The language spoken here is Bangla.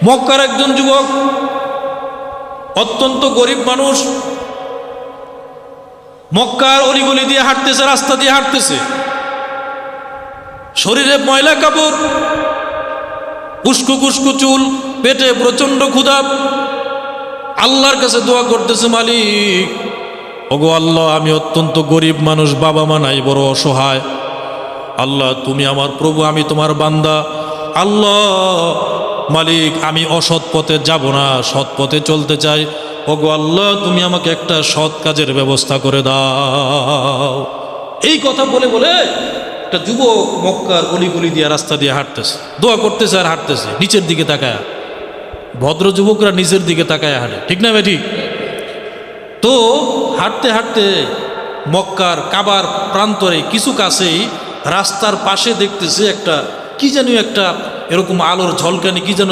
মক্কার একজন যুবক, অত্যন্ত গরিব মানুষ, মক্কার অলিগলি দিয়ে হাঁটতেছে, রাস্তা দিয়ে হাঁটতেছে, শরীরে ময়লা কাপড়, উস্কো কুস্কো চুল, পেটে প্রচন্ড ক্ষুধা। আল্লাহর কাছে দোয়া করতেছে, মালিক ওগো আল্লাহ, আমি অত্যন্ত গরিব মানুষ, বাবা মা নাই, বড় অসহায়। আল্লাহ তুমি আমার প্রভু, আমি তোমার বান্দা। আল্লাহ মালিক, আমি অসৎ পথে যাব না, সৎ পথে চলতে চাই। ওগো আল্লাহ, তুমি আমাকে একটা সৎ কাজের ব্যবস্থা করে দাও। এই কথা বলে বলে একটা যুবক মক্কার অলিগলি দিয়ে রাস্তা দিয়ে হাঁটতেছে, দোয়া করতেছে আর হাঁটতেছে, নিচের দিকে তাকায়। ভদ্র যুবকরা নিচের দিকে তাকায় হাঁটে, ঠিক না ভাই? ঠিক। তো হাঁটতে হাঁটতে মক্কার কাবার প্রান্তরে কিছু কাছেই রাস্তার পাশে দেখতেছে একটা কি যেন একটা এরকম আলোর ঝলকানি, কি যেন